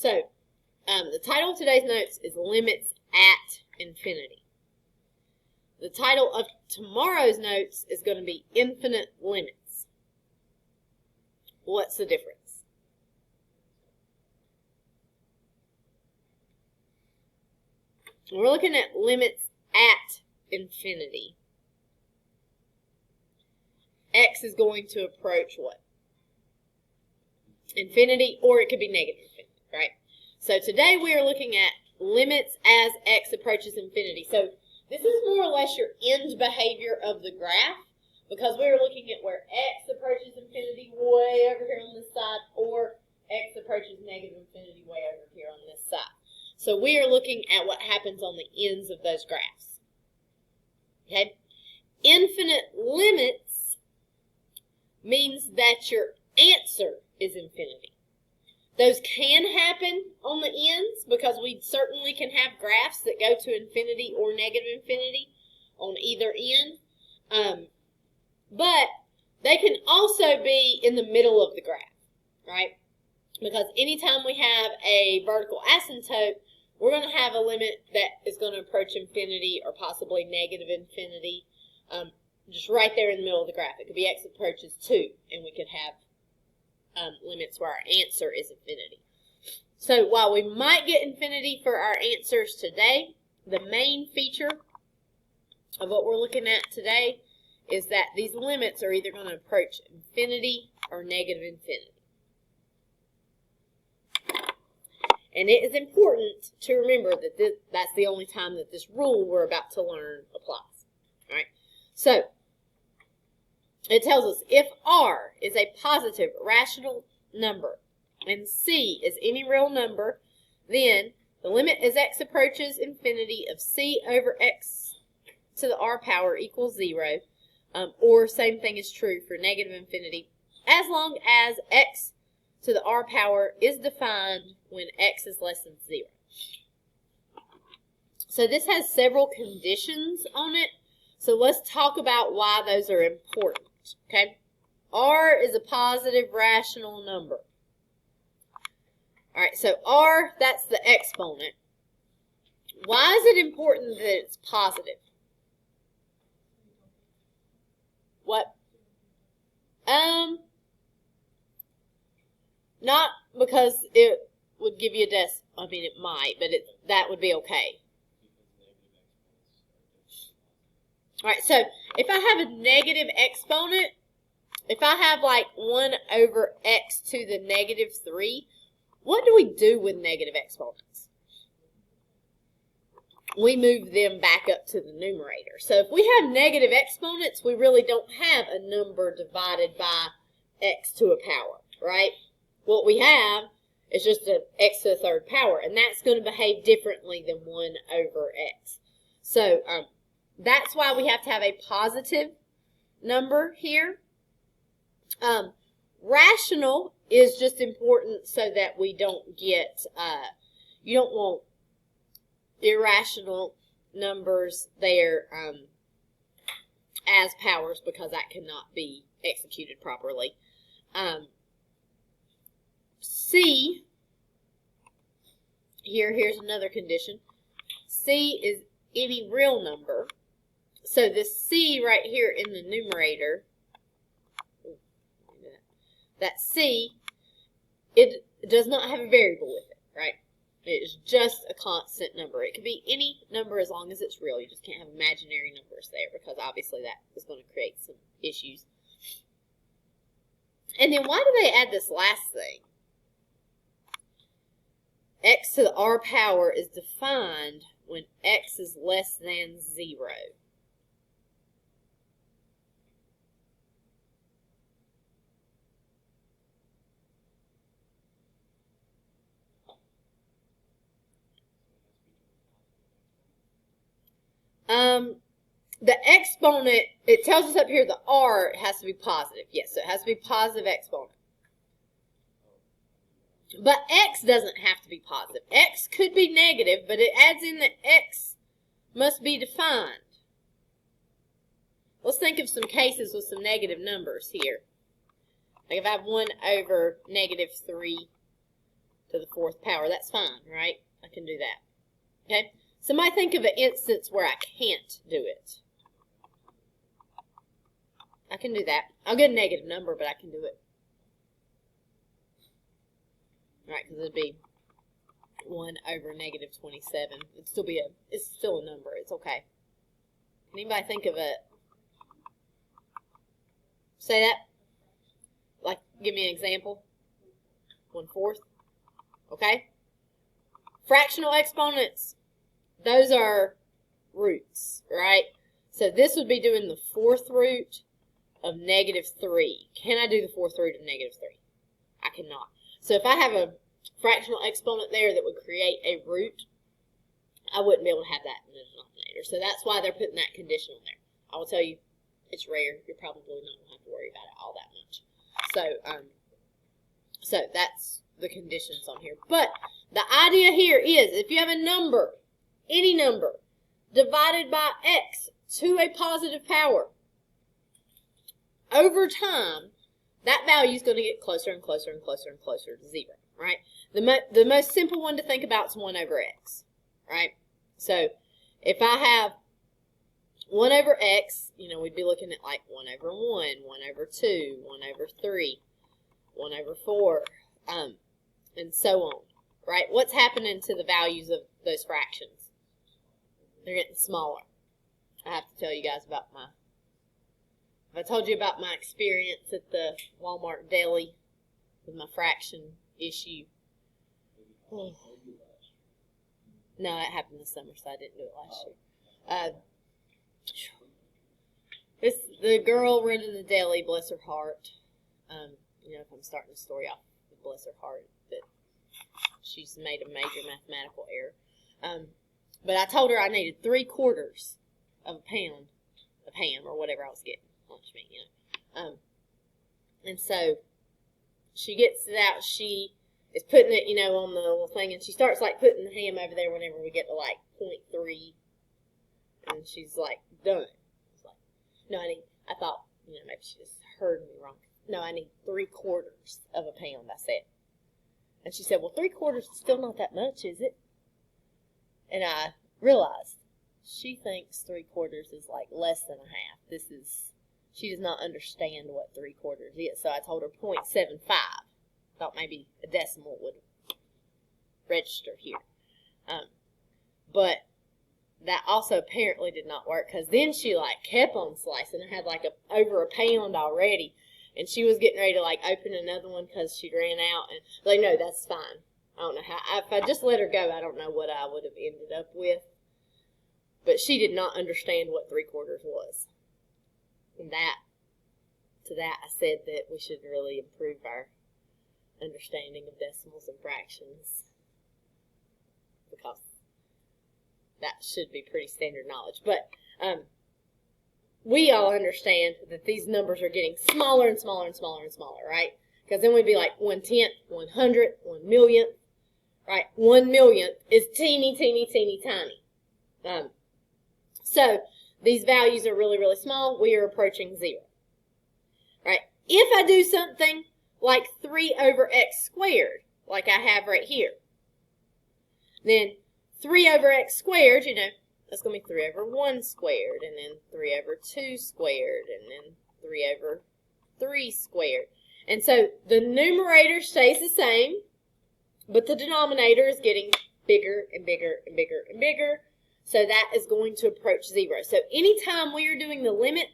So, the title of today's notes is Limits at Infinity. The title of tomorrow's notes is going to be Infinite Limits. What's the difference? We're looking at limits at infinity. X is going to approach what? Infinity, or it could be negative infinity, right? So today we are looking at limits as x approaches infinity. So this is more or less your end behavior of the graph, because we're looking at where x approaches infinity way over here on this side, or x approaches negative infinity way over here on this side. So we are looking at what happens on the ends of those graphs. Okay? Infinite limits means that your answer is infinity. Those can happen on the ends, because we certainly can have graphs that go to infinity or negative infinity on either end. But they can also be in the middle of the graph, right? Because anytime we have a vertical asymptote, we're going to have a limit that is going to approach infinity or possibly negative infinity, just right there in the middle of the graph. It could be x approaches 2, and we could have limits where our answer is infinity. So while we might get infinity for our answers today, the main feature of what we're looking at today is that these limits are either going to approach infinity or negative infinity. And it is important to remember that that's the only time that this rule we're about to learn applies. All right. So it tells us if R is a positive rational number and C is any real number, then the limit as x approaches infinity of C over x to the R power equals 0, or same thing is true for negative infinity, as long as x to the R power is defined when x is less than 0. So this has several conditions on it. So let's talk about why those are important. Okay, R is a positive rational number. All right, so R, that's the exponent. Why is it important that it's positive? What? Not because it would give you a decimal. I mean, it might, but that would be okay. All right, so if I have a negative exponent, if I have like 1 over x to the negative 3, what do we do with negative exponents? We move them back up to the numerator. So if we have negative exponents, we really don't have a number divided by x to a power, right? What we have is just an x to the third power, and that's going to behave differently than 1 over x. So that's why we have to have a positive number here. Rational is just important so that we don't get, you don't want irrational numbers there as powers, because that cannot be executed properly. C, here's another condition. C is any real number. So this C right here in the numerator, that C, it does not have a variable with it, right? It is just a constant number. It could be any number as long as it's real. You just can't have imaginary numbers there, because obviously that is going to create some issues. And then why do they add this last thing? X to the R power is defined when x is less than 0. The exponent, it tells us up here the R has to be positive. Yes, so it has to be positive exponent. But x doesn't have to be positive. X could be negative, but it adds in that x must be defined. Let's think of some cases with some negative numbers here. Like if I have 1 over negative 3, to the 4th power. That's fine, right? I can do that. Okay? Somebody think of an instance where I can't do it. I can do that. I'll get a negative number, but I can do it. Right, because it'd be 1 over negative 27. It's still a number. It's okay. Can anybody think of it? Say that. Like, give me an example. 1/4. Okay. Fractional exponents. Those are roots, right? So this would be doing the 4th root of negative 3. Can I do the 4th root of negative 3? I cannot. So if I have a fractional exponent there that would create a root, I wouldn't be able to have that in the denominator. So that's why they're putting that conditional there. I will tell you, it's rare. You're probably not going to have to worry about it all that much. So that's the conditions on here. But the idea here is if you have a number, any number, divided by x to a positive power, over time, that value is going to get closer and closer and closer and closer to 0, right? The most simple one to think about is 1 over x, right? So if I have 1 over x, we'd be looking at like 1 over 1, 1 over 2, 1 over 3, 1 over 4, and so on, right? What's happening to the values of those fractions? They're getting smaller. I have to tell you guys about I told you about my experience at the Walmart deli with my fraction issue. Oh. No, that happened this summer, so I didn't do it last year. The girl running the deli, bless her heart. If I'm starting the story off with bless her heart, that she's made a major mathematical error. But I told her I needed 3/4 of a pound of ham or whatever I was getting. Lunch meat, and so she gets it out. She is putting it, on the little thing, and she starts like putting the ham over there whenever we get to like 0.3, and she's like done. It's like, no, I thought, maybe she just heard me wrong. No, I need 3/4 of a pound. I said, and she said, well, 3/4 is still not that much, is it? And I realized she thinks 3/4 is like less than a half. She does not understand what 3/4 is. So I told her 0.75. Thought maybe a decimal would register here. But that also apparently did not work, because then she like kept on slicing. I had like over a pound already, and she was getting ready to like open another one because she ran out. And like, no, that's fine. I don't know how. If I just let her go, I don't know what I would have ended up with. But she did not understand what 3/4 was. And to that I said that we should really improve our understanding of decimals and fractions, because that should be pretty standard knowledge. But we all understand that these numbers are getting smaller and smaller and smaller and smaller, right? Because then we'd be like 1/10, 100th, 1/1,000,000th, right? 1/1,000,000th is teeny, teeny, teeny, tiny. So these values are really, really small. We are approaching 0. Right? If I do something like 3 over x squared, like I have right here, then 3 over x squared, that's going to be 3 over 1 squared, and then 3 over 2 squared, and then 3 over 3 squared. And so the numerator stays the same, but the denominator is getting bigger and bigger and bigger and bigger. So that is going to approach 0. So anytime we are doing the limit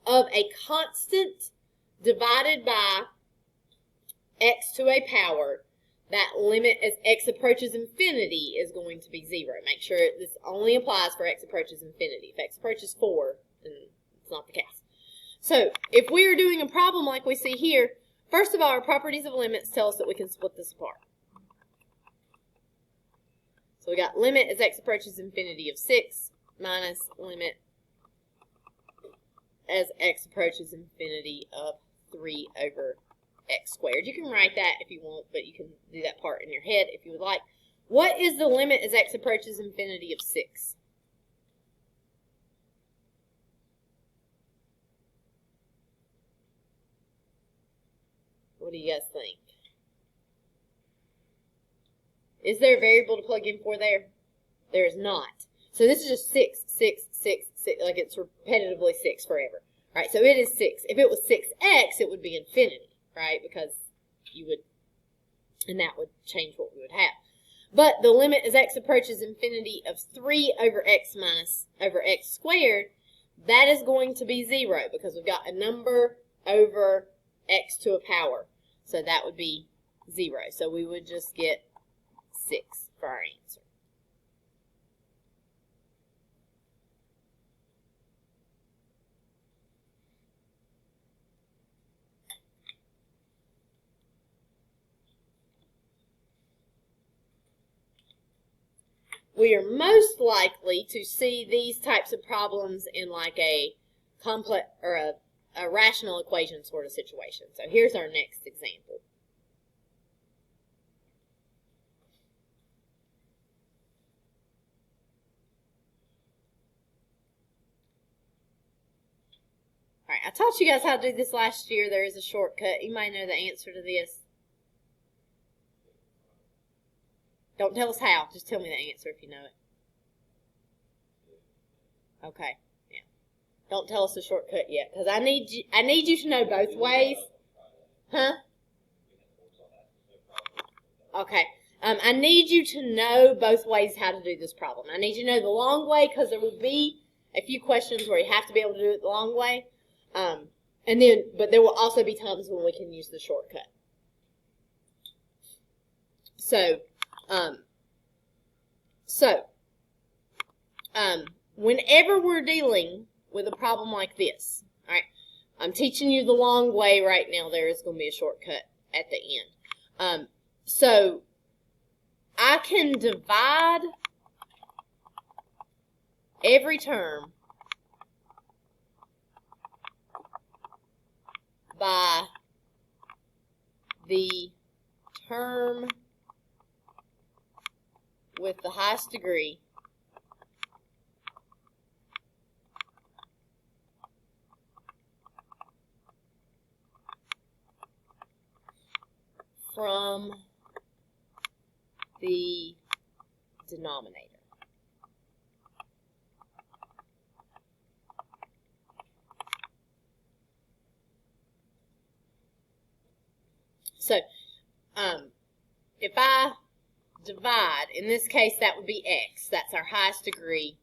of a constant divided by x to a power, that limit as x approaches infinity is going to be 0. Make sure this only applies for x approaches infinity. If x approaches 4, then it's not the case. So if we are doing a problem like we see here, first of all, our properties of limits tell us that we can split this apart. So we got limit as x approaches infinity of 6 minus limit as x approaches infinity of 3 over x squared. You can write that if you want, but you can do that part in your head if you would like. What is the limit as x approaches infinity of 6? What do you guys think? Is there a variable to plug in for there? There is not. So this is just 6, 6, 6, 6, like it's repetitively 6 forever. Right, so it is 6. If it was 6x, it would be infinity, right? Because you would, and that would change what we would have. But the limit as x approaches infinity of 3 over x minus over x squared, that is going to be 0 because we've got a number over x to a power. So that would be 0. So we would just get 6 for our answer. We are most likely to see these types of problems in like a complex or a rational equation sort of situation. So here's our next example. All right, I taught you guys how to do this last year. There is a shortcut. You might know the answer to this. Don't tell us how. Just tell me the answer if you know it. Okay. Yeah. Don't tell us the shortcut yet, because I need you to know both ways. Huh? Okay. I need you to know both ways how to do this problem. I need you to know the long way, because there will be a few questions where you have to be able to do it the long way. But there will also be times when we can use the shortcut. Whenever we're dealing with a problem like this, all right, I'm teaching you the long way right now. There is going to be a shortcut at the end. So I can divide every term by the term with the highest degree from the denominator. So, if I divide, in this case that would be x, that's our highest degree,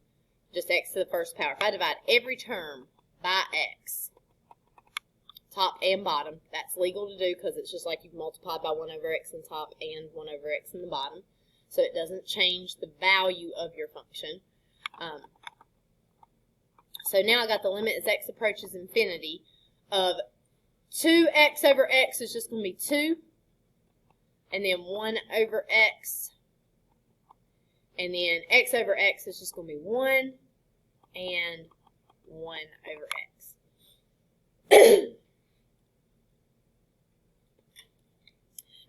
just x to the first power. If I divide every term by x, top and bottom, that's legal to do because it's just like you've multiplied by 1 over x in the top and 1 over x in the bottom. So it doesn't change the value of your function. So now I got the limit as x approaches infinity of 2x over x is just going to be 2. And then 1 over x. And then x over x is just going to be 1. And 1 over x.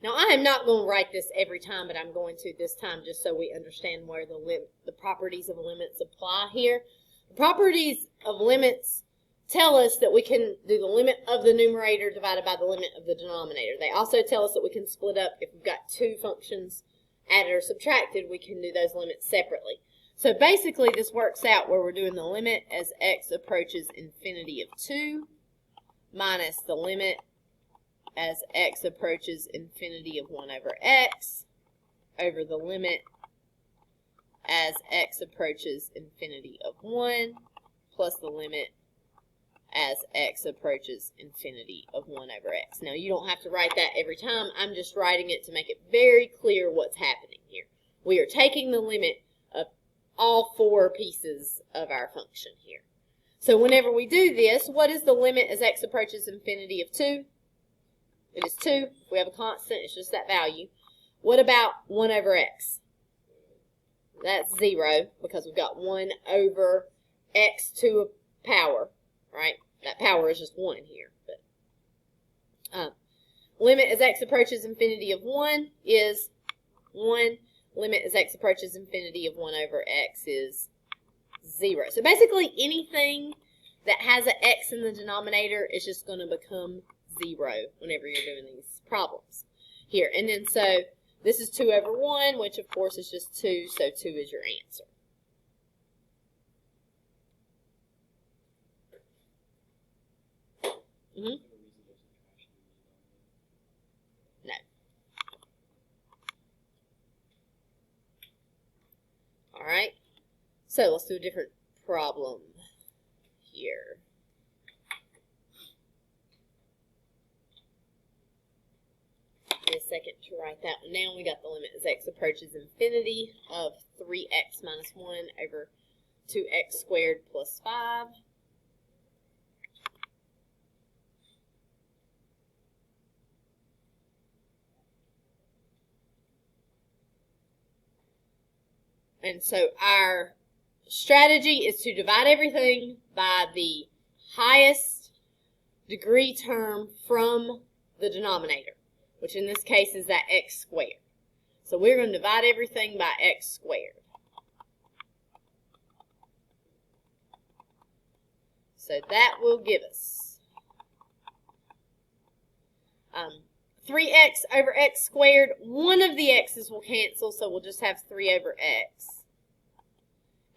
Now, I am not going to write this every time, but I'm going to this time just so we understand where the properties of limits apply here. The properties of limits tell us that we can do the limit of the numerator divided by the limit of the denominator. They also tell us that we can split up, if we've got two functions added or subtracted, we can do those limits separately. So basically this works out where we're doing the limit as x approaches infinity of 2 minus the limit as x approaches infinity of 1 over x over the limit as x approaches infinity of 1 plus the limit as x approaches infinity of 1 over x. Now, you don't have to write that every time. I'm just writing it to make it very clear what's happening here. We are taking the limit of all 4 pieces of our function here. So whenever we do this, what is the limit as x approaches infinity of 2? It is 2. If we have a constant, it's just that value. What about 1 over x? That's 0 because we've got 1 over x to a power. Right? That power is just 1 here. But limit as x approaches infinity of 1 is 1. Limit as x approaches infinity of 1 over x is 0. So basically anything that has an x in the denominator is just going to become 0 whenever you're doing these problems here. And then so This is 2 over 1, which of course is just 2, so 2 is your answer. No. All right. So let's do a different problem here. Give me a second to write that one down. We got the limit as x approaches infinity of 3x minus 1 over 2x squared plus 5. And so our strategy is to divide everything by the highest degree term from the denominator, which in this case is that x squared. So we're going to divide everything by x squared. So that will give us 3x over x squared. One of the x's will cancel, so we'll just have 3 over x.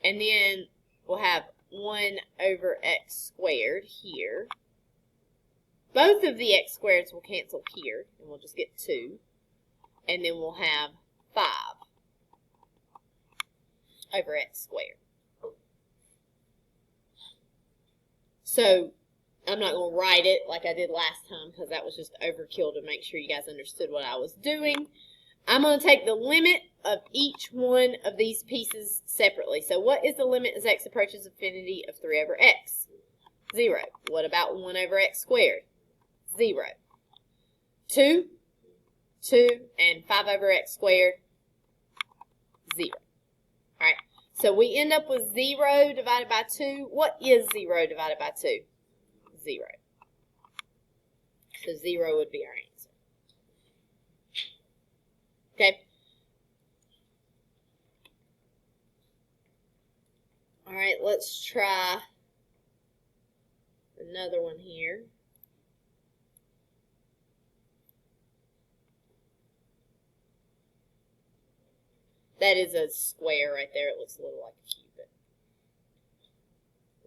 And then we'll have 1 over x squared here. Both of the x squareds will cancel here, and we'll just get 2. And then we'll have 5 over x squared. So I'm not going to write it like I did last time because that was just overkill to make sure you guys understood what I was doing. I'm going to take the limit of each one of these pieces separately. So what is the limit as x approaches infinity of 3 over x? 0. What about 1 over x squared? 0. 2, 2, and 5 over x squared, 0. All right. So we end up with 0 divided by 2. What is 0 divided by 2? 0. So 0 would be our answer. Okay. All right, let's try another one here. That is a square right there. It looks a little like a cube.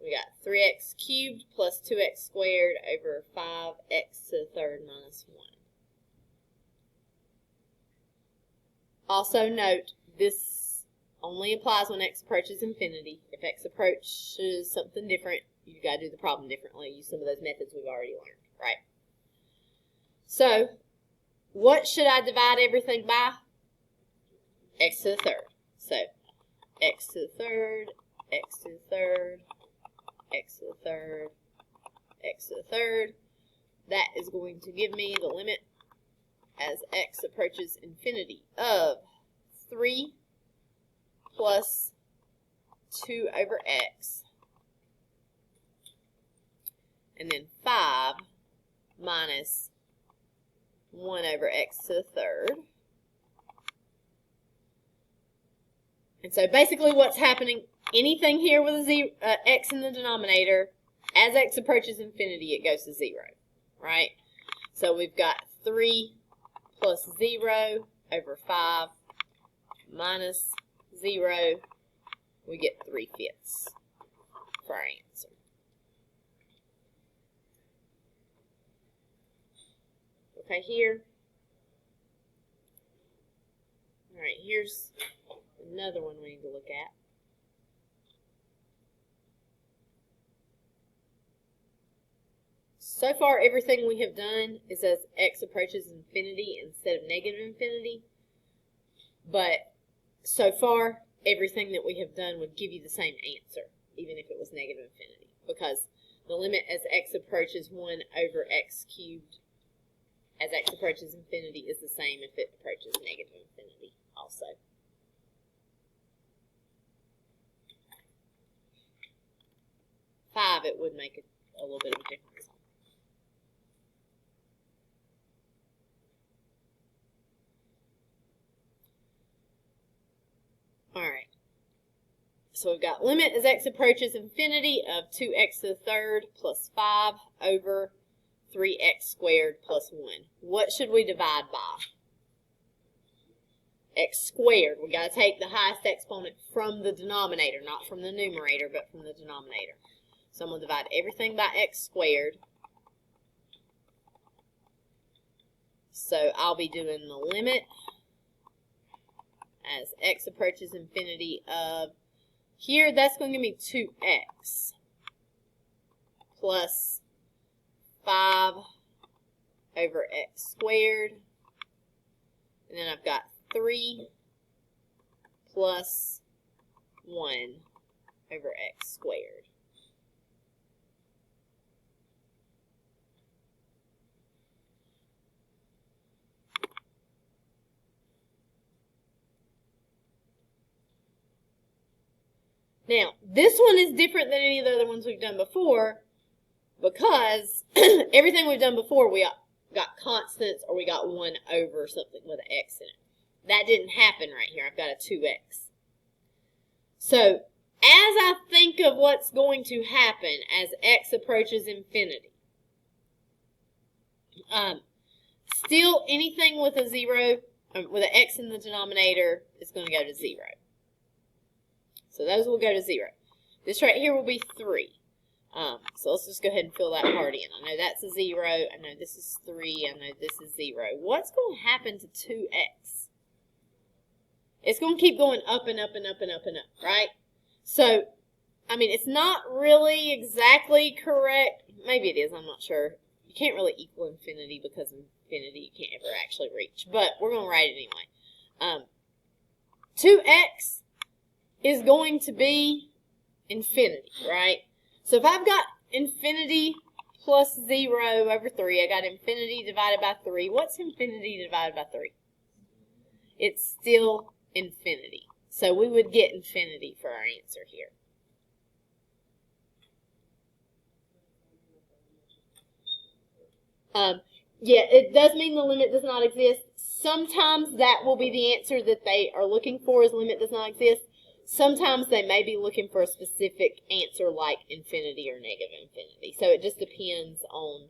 We got 3x cubed plus 2x squared over 5x to the third minus 1. Also note, this only applies when x approaches infinity. If x approaches something different, you've got to do the problem differently. Use some of those methods we've already learned, right? So, what should I divide everything by? X to the third. So, x to the third, x to the third, x to the third, x to the third. That is going to give me the limit as x approaches infinity of 3 plus 2 over x, and then 5 minus 1 over x to the third. And so basically what's happening, anything here with a zero, x in the denominator, as x approaches infinity, it goes to 0, right? So we've got 3 plus 0 over 5 minus 0. We get 3/5 for our answer. Okay, here. All right, here's another one we need to look at. So far, everything we have done is as x approaches infinity instead of negative infinity. But so far, everything that we have done would give you the same answer, even if it was negative infinity. Because the limit as x approaches 1 over x cubed as x approaches infinity is the same if it approaches negative infinity also. Five, it would make a little bit of a difference. All right. So we've got limit as x approaches infinity of 2x to the third plus 5 over 3x squared plus 1. What should we divide by? x squared. We got to take the highest exponent from the denominator, not from the numerator, but from the denominator. So I'm going to divide everything by x squared. So I'll be doing the limit as x approaches infinity of, here that's going to give me 2x plus 5 over x squared. And then I've got 3 plus 1 over x squared. Now, this one is different than any of the other ones we've done before because everything we've done before, we got constants or we got 1 over something with an x in it. That didn't happen right here. I've got a 2x. So, as I think of what's going to happen as x approaches infinity, still anything with a 0, with an x in the denominator is going to go to 0. So those will go to 0. This right here will be 3. So let's just go ahead and fill that part in. I know that's a 0. I know this is 3. I know this is 0. What's going to happen to 2x? It's going to keep going up and up and up and up and up, right? So, I mean, it's not really exactly correct. Maybe it is. I'm not sure. You can't really equal infinity because infinity you can't ever actually reach. But we're going to write it anyway. 2x is going to be infinity, right? So if I've got infinity plus 0 over 3, I got infinity divided by 3. What's infinity divided by 3? It's still infinity. So we would get infinity for our answer here. Yeah, it does mean the limit does not exist. Sometimes that will be the answer that they are looking for, is limit does not exist. Sometimes they may be looking for a specific answer like infinity or negative infinity. So it just depends on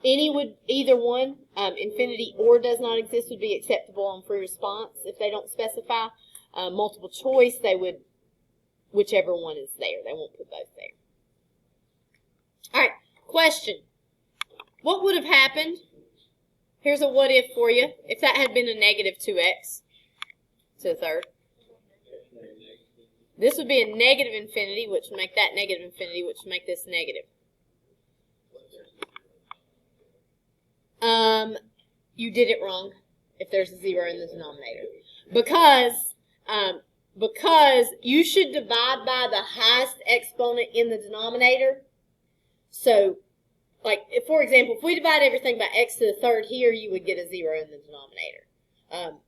either one. Infinity or does not exist would be acceptable on free response if they don't specify. Multiple choice, they would, whichever one is there. They won't put both there. All right, question. What would have happened? Here's a what if for you. If that had been a negative 2x to the third. This would be a negative infinity, which would make that negative infinity, which would make this negative. You did it wrong if there's a 0 in the denominator. Because you should divide by the highest exponent in the denominator. So, like, for example, if we divide everything by x to the third here, you would get a 0 in the denominator.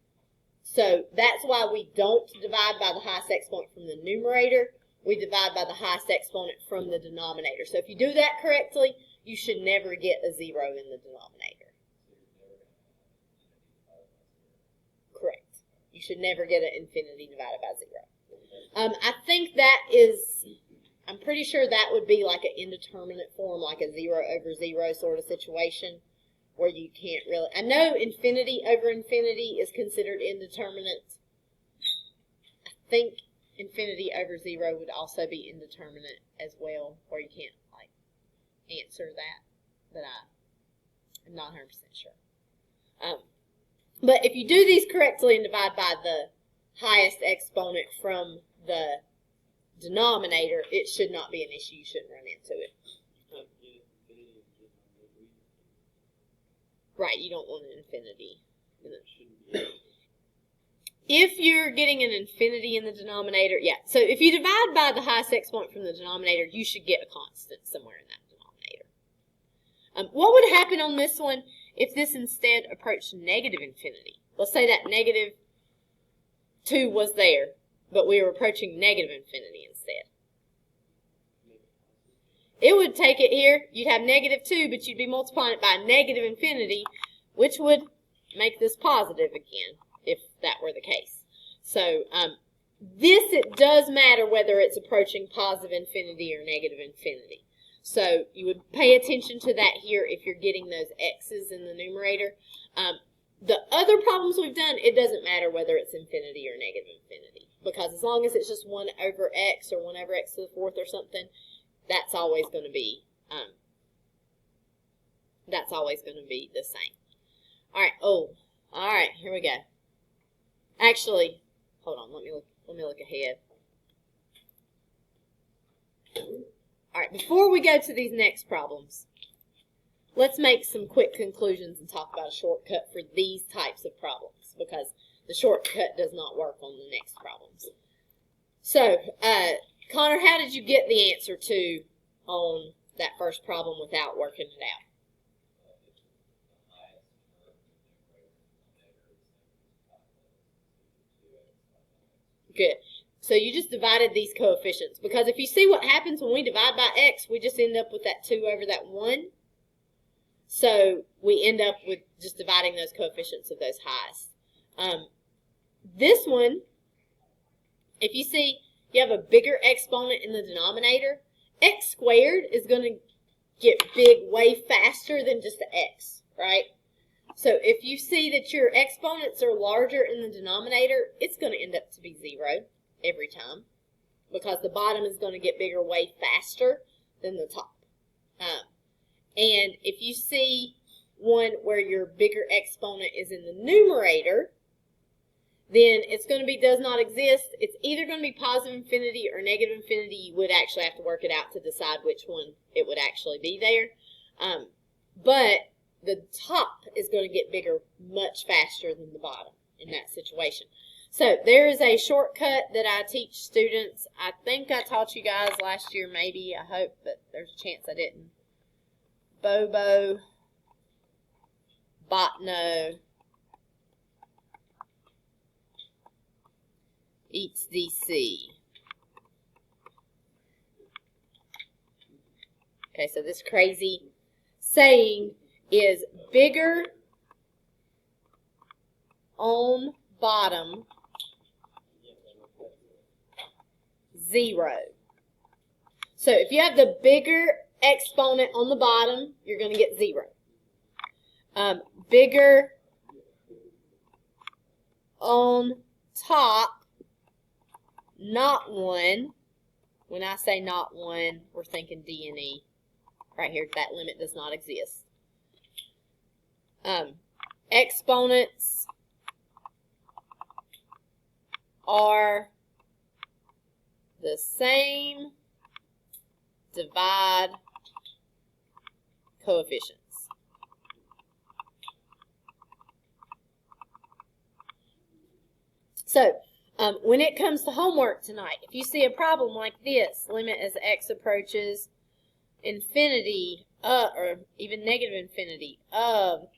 So that's why we don't divide by the highest exponent from the numerator. We divide by the highest exponent from the denominator. So if you do that correctly, you should never get a 0 in the denominator. Correct. You should never get an infinity divided by 0. I think that is, I'm pretty sure that would be like an indeterminate form, like a 0 over 0 sort of situation, where you can't really, I know infinity over infinity is considered indeterminate. I think infinity over 0 would also be indeterminate as well, where you can't, like, answer that, but I'm not 100% sure. But if you do these correctly and divide by the highest exponent from the denominator, it should not be an issue. You shouldn't run into it. Right, you don't want an infinity. If you're getting an infinity in the denominator, yeah. So if you divide by the highest exponent from the denominator, you should get a constant somewhere in that denominator. What would happen on this one if this instead approached negative infinity? Let's say that negative 2 was there, but we were approaching negative infinity instead. It would take it here, you'd have negative 2, but you'd be multiplying it by negative infinity, which would make this positive again, if that were the case. So, it does matter whether it's approaching positive infinity or negative infinity. So, you would pay attention to that here if you're getting those x's in the numerator. The other problems we've done, it doesn't matter whether it's infinity or negative infinity, because as long as it's just 1 over x or 1 over x to the 4th or something, that's always going to be the same. All right. Oh, all right. Here we go. Actually, hold on. Let me look ahead. All right. Before we go to these next problems, let's make some quick conclusions and talk about a shortcut for these types of problems, because the shortcut does not work on the next problems. So, Connor, how did you get the answer to on that first problem without working it out? Good. So you just divided these coefficients, because if you see what happens when we divide by x, we just end up with that 2 over that 1. So we end up with just dividing those coefficients of those highs. This one, if you see you have a bigger exponent in the denominator, x squared is going to get big way faster than just the x, right? So if you see that your exponents are larger in the denominator, it's going to end up to be 0 every time, because the bottom is going to get bigger way faster than the top. And if you see one where your bigger exponent is in the numerator, then it's going to be does not exist. It's either going to be positive infinity or negative infinity. You would actually have to work it out to decide which one it would actually be there. But the top is going to get bigger much faster than the bottom in that situation. So there is a shortcut that I teach students. I think I taught you guys last year, maybe. I hope, but there's a chance I didn't. Bobo, Botno, eats DC. Okay, so this crazy saying is bigger on bottom 0. So if you have the bigger exponent on the bottom, you're going to get 0. Bigger on top, not 1. When I say not 1, we're thinking D and E. Right here, that limit does not exist. Exponents are the same, divide coefficients. So, when it comes to homework tonight, if you see a problem like this, limit as x approaches infinity, or even negative infinity, of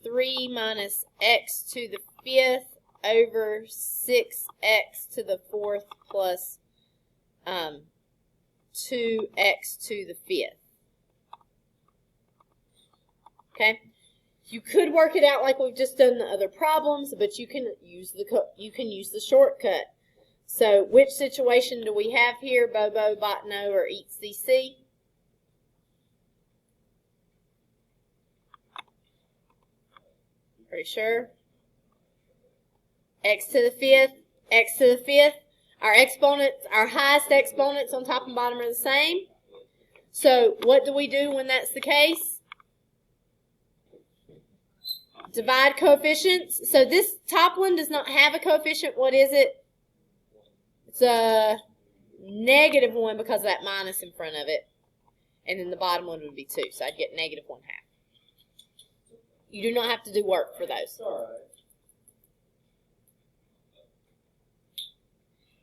3 minus x to the 5th over 6x to the 4th plus 2x to the 5th. Okay? You could work it out like we've just done the other problems, but you can use the shortcut. So which situation do we have here? Bobo, Botno, or eats DC? Pretty sure? X to the 5th, x to the 5th. Our exponents, our highest exponents on top and bottom are the same. So what do we do when that's the case? Divide coefficients. So this top one does not have a coefficient. What is it? It's a -1 because of that minus in front of it. And then the bottom one would be 2. So I'd get -1/2. You do not have to do work for those.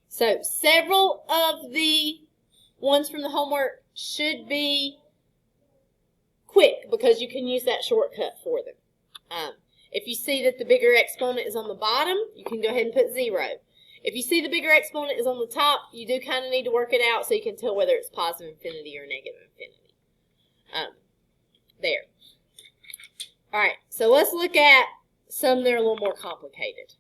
So several of the ones from the homework should be quick because you can use that shortcut for them. If you see that the bigger exponent is on the bottom, you can go ahead and put 0. If you see the bigger exponent is on the top, you do kind of need to work it out so you can tell whether it's positive infinity or negative infinity. There. All right, so let's look at some that are a little more complicated.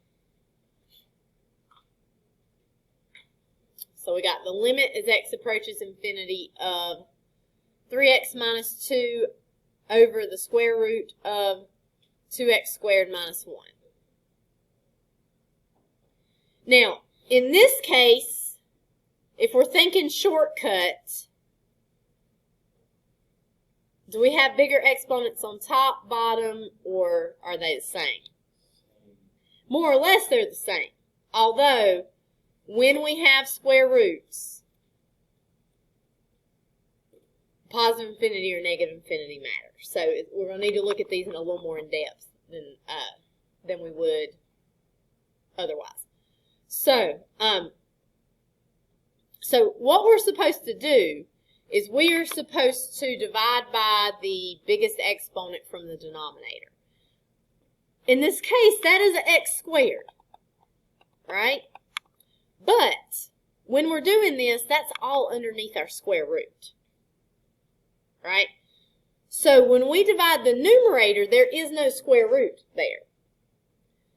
So we got the limit as x approaches infinity of 3x minus 2 over the square root of 2x squared minus 1. Now, in this case, if we're thinking shortcut, do we have bigger exponents on top, bottom, or are they the same? More or less, they're the same. Although, when we have square roots, positive infinity or negative infinity matters. So we're going to need to look at these in a little more in depth than we would otherwise. So, so what we're supposed to do is we are supposed to divide by the biggest exponent from the denominator. In this case, that is x squared, right? But when we're doing this, that's all underneath our square root, right? So when we divide the numerator, there is no square root there.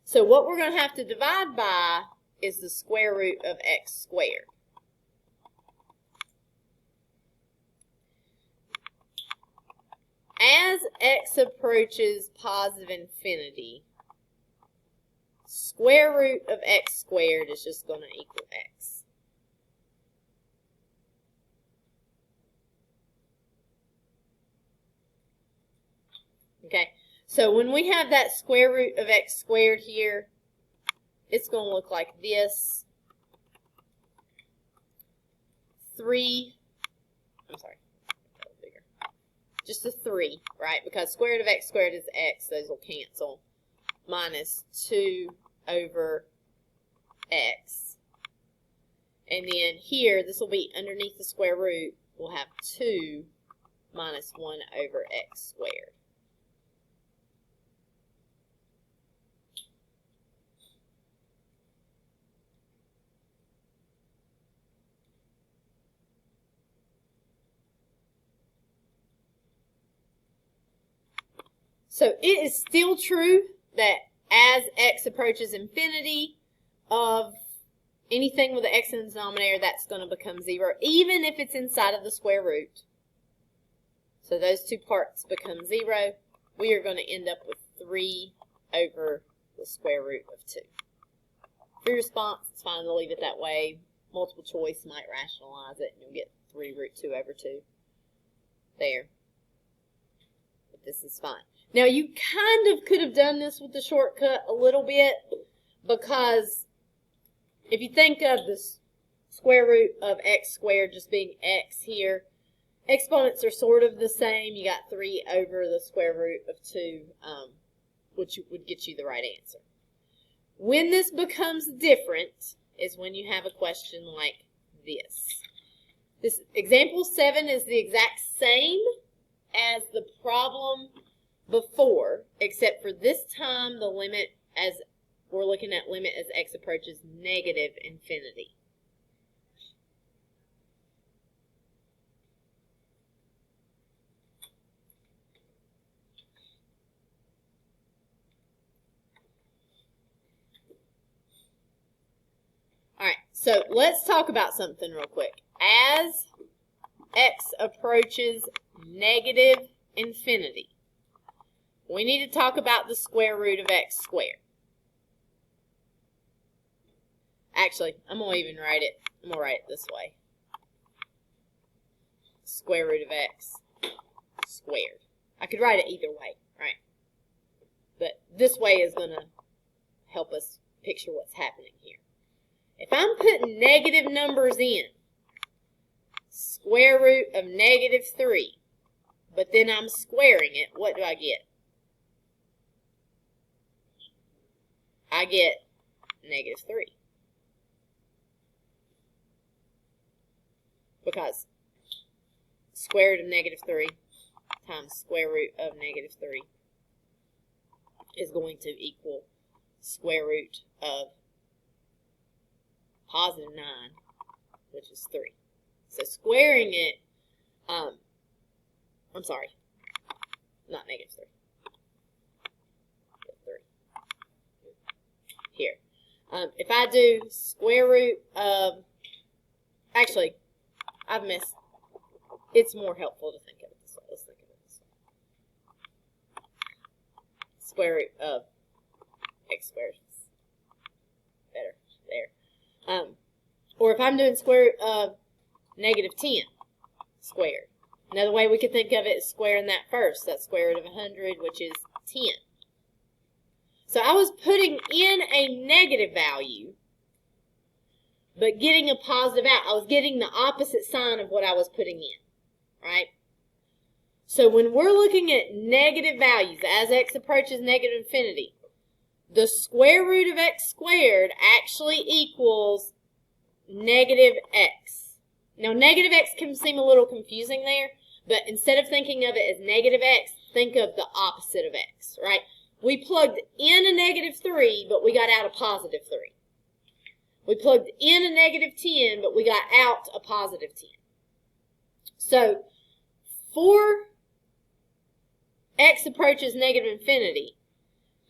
So what we're going to have to divide by is the square root of x squared. As x approaches positive infinity, square root of x squared is just going to equal x. Okay, so when we have that square root of x squared here, it's going to look like this. 3, I'm sorry, bigger. Just a 3, right? Because square root of x squared is x, those will cancel. Minus 2 over x. And then here, this will be underneath the square root. We'll have 2 minus 1 over x squared. So it is still true that as x approaches infinity of anything with an x in the denominator, that's going to become 0, even if it's inside of the square root. So those two parts become 0. We are going to end up with 3 over the square root of 2. Free response, it's fine to leave it that way. Multiple choice might rationalize it, and you'll get 3 root 2 over 2 there. But this is fine. Now, you kind of could have done this with the shortcut a little bit, because if you think of the square root of x squared just being x here, exponents are sort of the same. You got 3 over the square root of 2, which would get you the right answer. When this becomes different is when you have a question like this. This example 7 is the exact same as the problem before, except for this time the limit, as we're looking at limit as x approaches negative infinity. All right, so let's talk about something real quick. As x approaches negative infinity, we need to talk about the square root of x squared. Actually, I'm going to even write it. I'm going to write it this way. Square root of x squared. I could write it either way, right? But this way is going to help us picture what's happening here. If I'm putting negative numbers in, square root of negative 3, but then I'm squaring it, what do I get? I get negative 3. Because square root of negative 3 times square root of negative 3 is going to equal square root of positive 9, which is 3. So squaring it, I'm sorry, not negative 3. 3. Here. If I do square root of, actually, I've missed. It's more helpful to think of it this way. Let's think of it this way. square root of x squared. Better there. Or if I'm doing square root of negative 10 squared. Another way we could think of it is squaring that first. That's square root of 100, which is 10. So I was putting in a negative value, but getting a positive out. I was getting the opposite sign of what I was putting in, right? So when we're looking at negative values, as x approaches negative infinity, the square root of x squared actually equals negative x. Now, negative x can seem a little confusing there, but instead of thinking of it as negative x, think of the opposite of x, right? We plugged in a negative 3, but we got out a positive 3. We plugged in a negative 10, but we got out a positive 10. So, for x approaches negative infinity,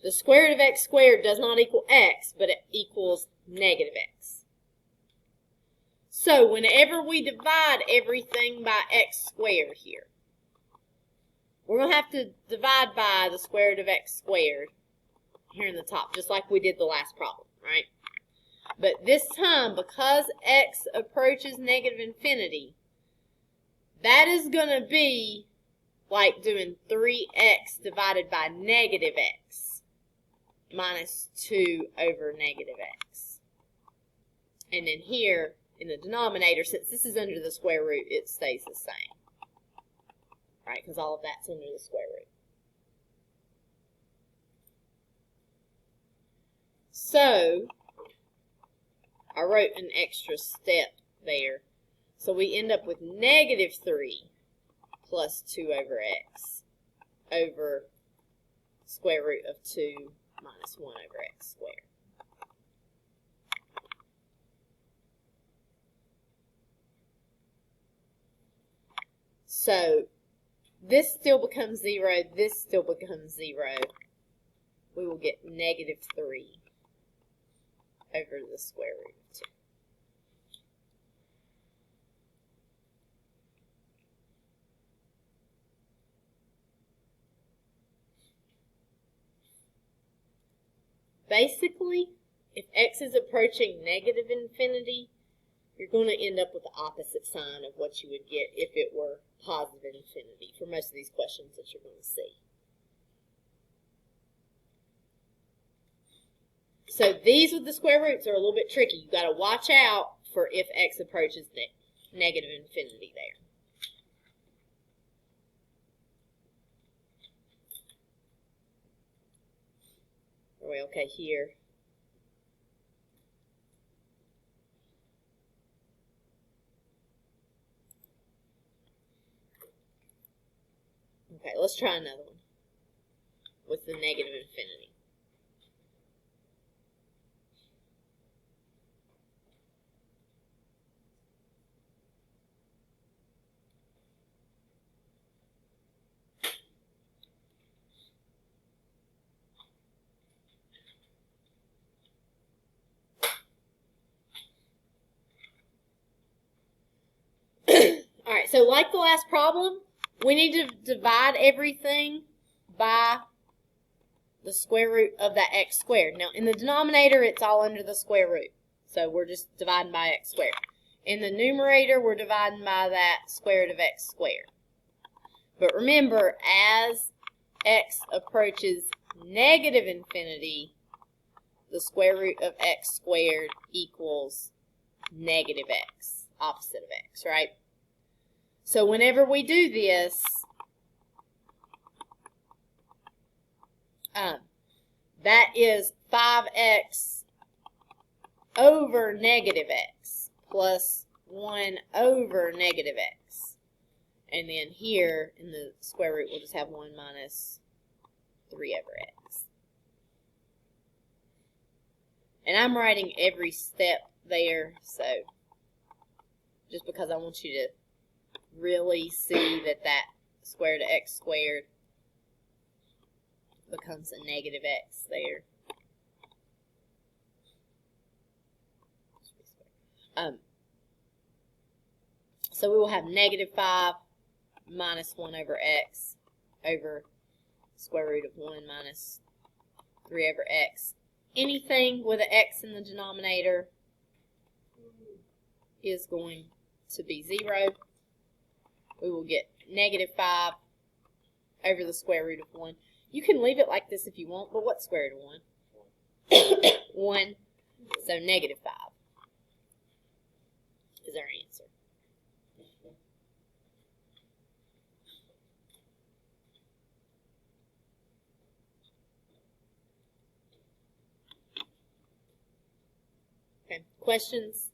the square root of x squared does not equal x, but it equals negative x. So, whenever we divide everything by x squared here, we're going to have to divide by the square root of x squared here in the top, just like we did the last problem, right? But this time, because x approaches negative infinity, that is going to be like doing 3x divided by negative x minus 2 over negative x. And then here, in the denominator, since this is under the square root, it stays the same. Right, because all of that's under the square root. So, I wrote an extra step there. So we end up with negative 3 plus 2 over x over square root of 2 minus 1 over x squared. So, this still becomes 0, this still becomes 0. We will get negative 3 over the square root of 2. Basically, if x is approaching negative infinity, you're going to end up with the opposite sign of what you would get if it were positive infinity for most of these questions that you're going to see. So these with the square roots are a little bit tricky. You've got to watch out for if x approaches negative infinity there. Are we okay here? Okay, let's try another one with the negative infinity. All right, so like the last problem, we need to divide everything by the square root of that x squared. Now, in the denominator, it's all under the square root. So we're just dividing by x squared. In the numerator, we're dividing by that square root of x squared. But remember, as x approaches negative infinity, the square root of x squared equals negative x, opposite of x, right? So whenever we do this, that is 5x over negative x plus 1 over negative x. And then here in the square root, we'll just have 1 minus 3 over x. And I'm writing every step there, so just because I want you to really see that that square root of x squared becomes a negative x there. So we will have negative 5 minus 1 over x over square root of 1 minus 3 over x. Anything with an x in the denominator is going to be 0. We will get negative 5 over the square root of 1. You can leave it like this if you want, but what's square root of 1? 1. So negative 5 is our answer. Okay, questions?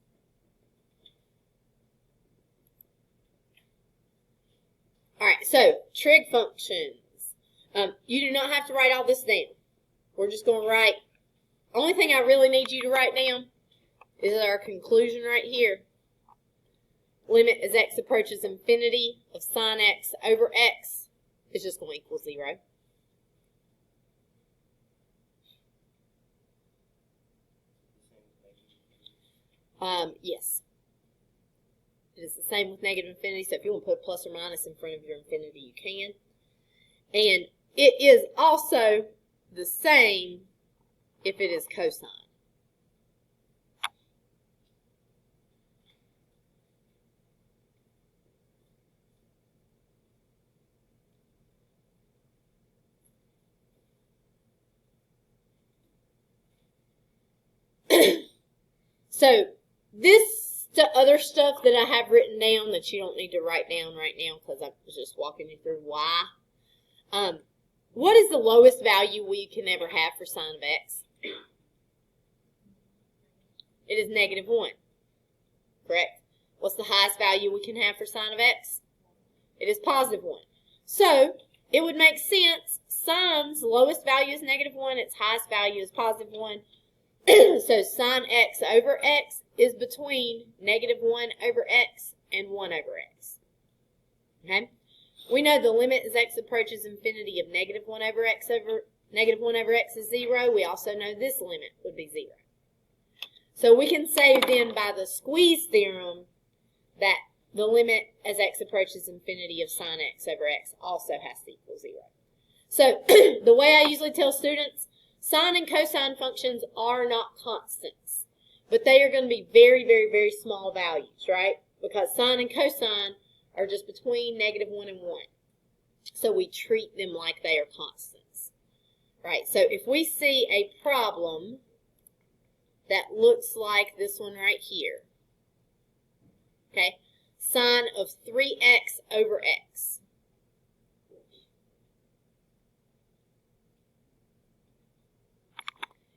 All right, so trig functions. You do not have to write all this down. We're just going to write. Only thing I really need you to write down is our conclusion right here. Limit as x approaches infinity of sine x over x is just going to equal 0. Yes. It is the same with negative infinity, so if you want to put plus or minus in front of your infinity, you can. And it is also the same if it is cosine. So this other stuff that I have written down that you don't need to write down right now because I was just walking you through why. What is the lowest value we can ever have for sine of x? It is negative 1. Correct? What's the highest value we can have for sine of x? It is positive 1. So it would make sense. Sine's lowest value is negative 1. Its highest value is positive 1. So sine x over x is between negative 1 over x and 1 over x. Okay? We know the limit as x approaches infinity of negative 1 over x is 0. We also know this limit would be 0. So we can say then by the squeeze theorem that the limit as x approaches infinity of sine x over x also has to equal 0. So the way I usually tell students, sine and cosine functions are not constants, but they are going to be very, very, very small values, right? Because sine and cosine are just between negative 1 and 1. So we treat them like they are constants, right? So if we see a problem that looks like this one right here, okay, sine of 3x over x.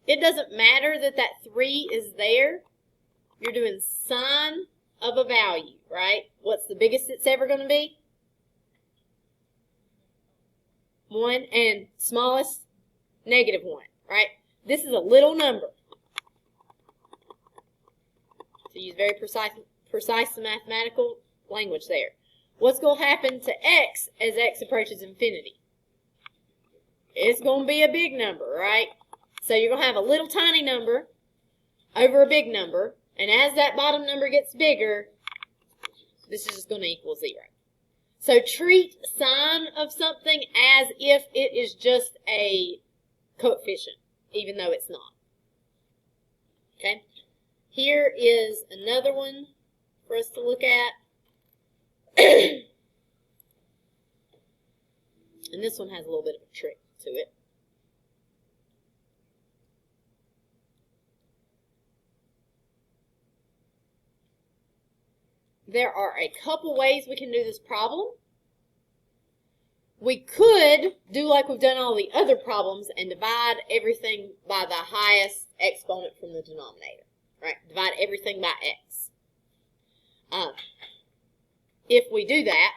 It doesn't matter that that 3 is there. You're doing sine of a value, right? What's the biggest it's ever going to be? 1, and smallest, negative 1, right? This is a little number. To use very precise mathematical language there. What's going to happen to x as x approaches infinity? It's going to be a big number, right? So you're going to have a little tiny number over a big number, and as that bottom number gets bigger, this is just going to equal 0. So treat sine of something as if it is just a coefficient, even though it's not. Okay? Here is another one for us to look at. And this one has a little bit of a trick to it. There are a couple ways we can do this problem. We could do like we've done all the other problems and divide everything by the highest exponent from the denominator. Right? Divide everything by x. If we do that,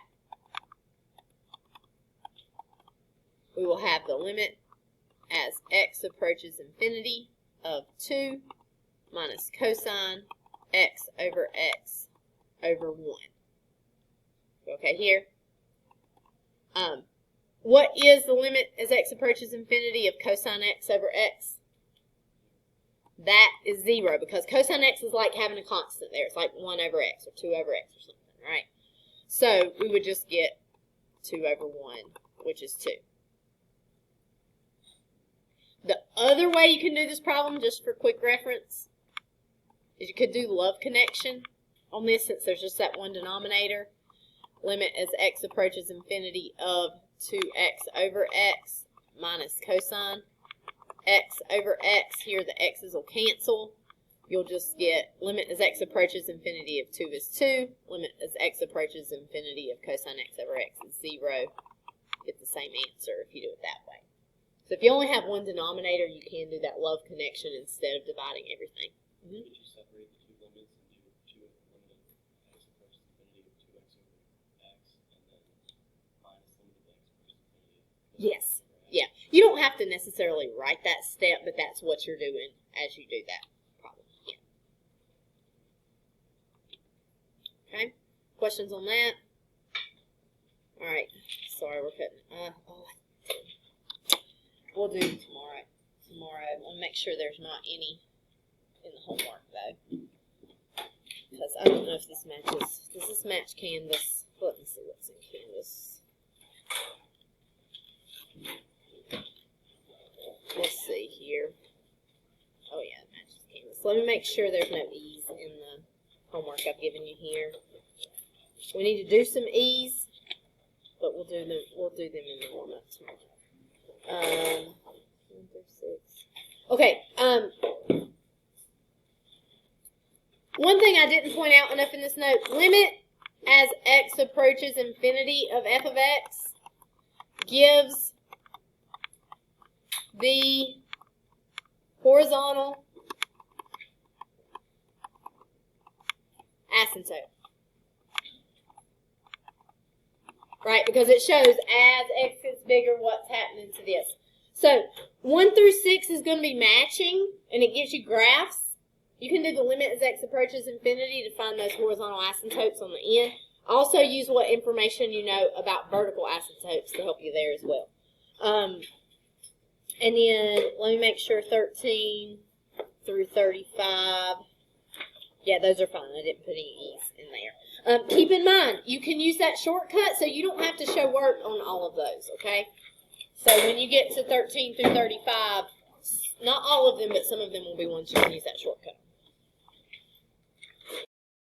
we will have the limit as x approaches infinity of 2 minus cosine x over x over 1. Okay, here. What is the limit as x approaches infinity of cosine x over x? That is 0, because cosine x is like having a constant there. It's like 1 over x or 2 over x or something, right? So we would just get 2 over 1, which is 2. The other way you can do this problem, just for quick reference, is you could do love connection on this, since there's just that one denominator. Limit as x approaches infinity of 2x over x minus cosine x over x. Here the x's will cancel. You'll just get limit as x approaches infinity of 2 is 2. Limit as x approaches infinity of cosine x over x is 0. Get the same answer if you do it that way. So if you only have one denominator, you can do that love connection instead of dividing everything. Did you separate the two limits into two limit of x approaches infinity of 2x over x, and then minus limit of x approaches infinity of Yes. Yeah. You don't have to necessarily write that step, but that's what you're doing as you do that problem. Yeah. Okay. Questions on that? All right. Sorry, we're cutting. We'll do tomorrow. I'll make sure there's not any in the homework, though. Because I don't know if this matches. Does this match Canvas? Let me see what's in Canvas. Let's see here. Oh, yeah, it matches Canvas. Let me make sure there's no E's in the homework I've given you here. We need to do some E's, but we'll do them in the warm-up tomorrow. 1 through 6. Okay. One thing I didn't point out enough in this note: limit as x approaches infinity of f of x gives the horizontal asymptote. Right, because it shows as x gets bigger, what's happening to this. So 1 through 6 is going to be matching, and it gives you graphs. You can do the limit as x approaches infinity to find those horizontal asymptotes on the end. Also use what information you know about vertical asymptotes to help you there as well. And then let me make sure 13 through 35. Yeah, those are fine. I didn't put any E's in there. Keep in mind, you can use that shortcut, so you don't have to show work on all of those, okay? So when you get to 13 through 35, not all of them, but some of them will be ones you can use that shortcut.